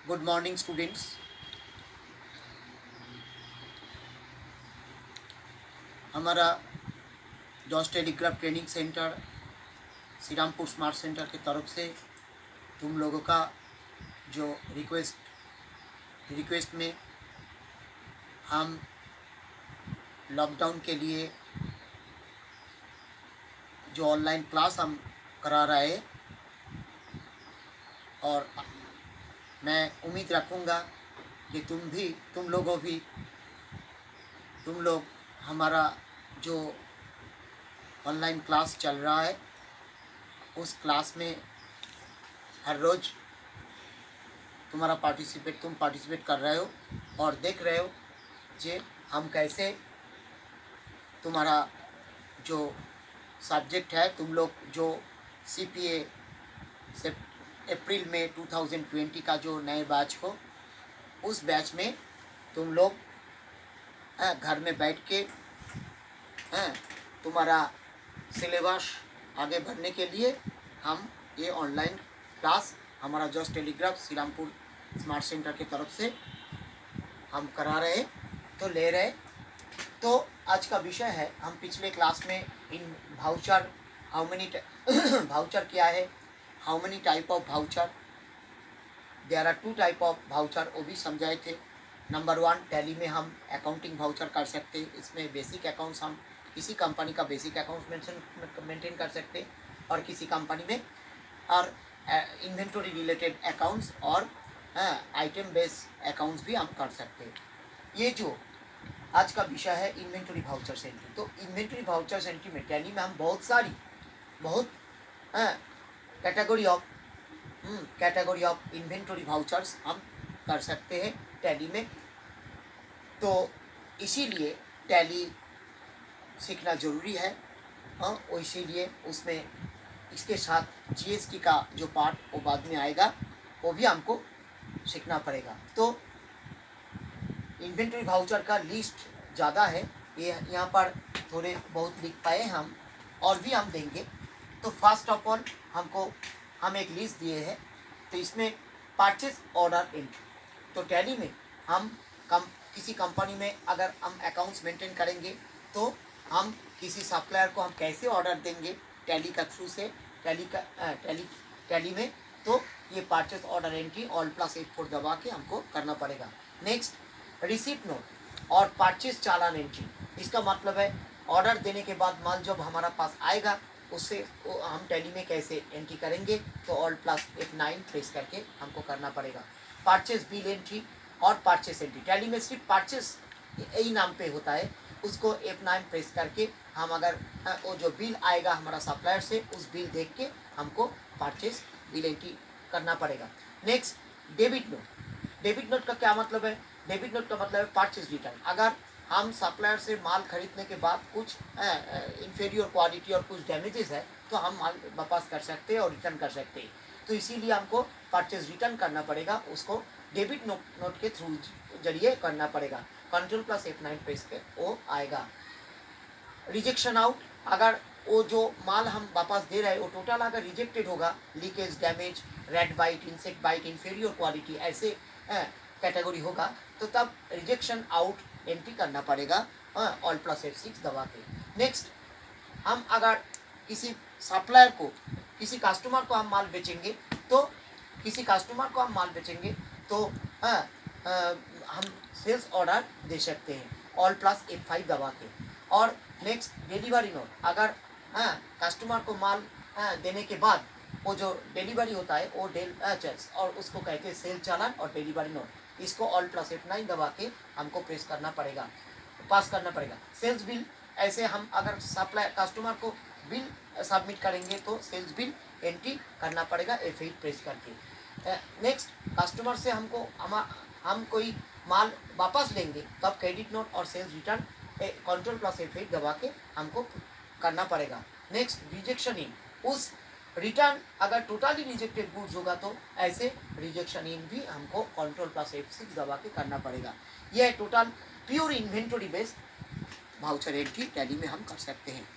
Good morning students. हमारा जॉस telegraph training centre Shrirampur smart centre की तरफ से तुम लोगों का जो रिक्वेस्ट में हम लॉकडाउन के लिए जो ऑनलाइन क्लास हम करा रहे हैं, और मैं उम्मीद रखूँगा कि तुम लोग हमारा जो ऑनलाइन क्लास चल रहा है उस क्लास में हर रोज़ तुम पार्टिसिपेट कर रहे हो और देख रहे हो कि हम कैसे तुम्हारा जो सब्जेक्ट है, तुम लोग जो CPA से अप्रैल में 2020 का जो नए बैच हो, उस बैच में तुम लोग घर में बैठ के तुम्हारा सिलेबस आगे बढ़ने के लिए हम ये ऑनलाइन क्लास हमारा जॉस टेलीग्राफ श्रीरामपुर स्मार्ट सेंटर की तरफ से हम करा रहे तो ले रहे। तो आज का विषय है, हम पिछले क्लास में इन वाउचर वाउचर क्या है, how many type of voucher, there are 2 type of voucher, वो भी समझाए थे। नंबर 1, टैली में हम अकाउंटिंग वाउचर कर सकते हैं। इसमें बेसिक अकाउंट्स, हम किसी कंपनी का बेसिक अकाउंट्स मेंटेन कर सकते हैं, और किसी कंपनी में और इन्वेंटरी रिलेटेड अकाउंट्स और आइटम बेस्ड अकाउंट्स भी हम कर सकते हैं। ये जो आज का विषय है इन्वेंटरी वाउचर्स एंट्री, तो इन्वेंटरी वाउचर्स एंट्री में टैली में हम बहुत कैटेगरी ऑफ इन्वेंटरी वाउचर्स हम कर सकते हैं टैली में। तो इसीलिए टैली सीखना ज़रूरी है, और इसीलिए उसमें इसके साथ GST का जो पार्ट वो बाद में आएगा, वो भी हमको सीखना पड़ेगा। तो इन्वेंटरी वाउचर का लिस्ट ज़्यादा है, ये यहाँ पर थोड़े बहुत लिख पाए हम, और भी हम देंगे। तो फर्स्ट ऑफ ऑल हम एक लिस्ट दिए हैं। तो इसमें परचेज ऑर्डर एंट्री, तो टैली में हम किसी कंपनी में अगर हम अकाउंट्स मेंटेन करेंगे तो हम किसी सप्लायर को हम कैसे ऑर्डर देंगे टैली का थ्रू से, टैली में। तो ये परचेज ऑर्डर एंट्री Alt+F4 दबा के हमको करना पड़ेगा। नेक्स्ट, रिसीप्ट नोट और परचेज चालान एंट्री। इसका मतलब है ऑर्डर देने के बाद माल जब हमारा पास आएगा उससे हम टैली में कैसे एंट्री करेंगे, तो Alt+F9 प्रेस करके हमको करना पड़ेगा। परचेज बिल एंट्री और परचेज एंट्री, टैली में सिर्फ परचेज यही नाम पे होता है, उसको F9 प्रेस करके हम अगर वो जो बिल आएगा हमारा सप्लायर से, उस बिल देख के हमको परचेज बिल एंट्री करना पड़ेगा। Next, debit note. Debit note का क्या मतलब है? डेबिट नोट का मतलब है परचेज रिटर्न। अगर हम सप्लायर से माल खरीदने के बाद कुछ इन्फीरियर क्वालिटी और कुछ डैमेजेस है, तो हम माल वापस कर सकते हैं और रिटर्न कर सकते हैं। तो इसीलिए हमको परचेज रिटर्न करना पड़ेगा, उसको डेबिट नोट के थ्रू जरिए करना पड़ेगा। Ctrl+F9 प्रेस पे वो आएगा। रिजेक्शन आउट, अगर वो जो माल हम वापस दे रहे हैं वो टोटल अगर रिजेक्टेड होगा, leakage, damage, red bite, insect bite, inferior quality, ऐसे कैटेगरी होगा, तो तब रिजेक्शन आउट एंट्री करना पड़ेगा Alt+F6 दबा के। नेक्स्ट, हम अगर किसी सप्लायर को, किसी कस्टमर को हम माल बेचेंगे, तो हम सेल्स ऑर्डर दे सकते हैं Alt+F5 दबा के। और नेक्स्ट, डिलीवरी नोट, अगर कस्टमर को माल देने के बाद वो जो डिलीवरी होता है वो और उसको कहते हैं सेल चालान और डिलीवरी नोट, इसको Alt+F9 दबा के हमको पास करना पड़ेगा। सेल्स बिल, ऐसे हम अगर कस्टमर को बिल सबमिट करेंगे तो सेल्स बिल एंट्री करना पड़ेगा F8 प्रेस करके। नेक्स्ट, कस्टमर से हम कोई माल वापस लेंगे तब क्रेडिट नोट और सेल्स रिटर्न Ctrl+F8 दबा के हमको करना पड़ेगा। नेक्स्ट, रिजेक्शन इन, उस रिटर्न अगर टोटली रिजेक्टेड गुड्स होगा तो ऐसे रिजेक्शन इन भी हमको Ctrl+F6 दबा के करना पड़ेगा। यह total pure inventory based voucher entry tally में हम कर सकते हैं।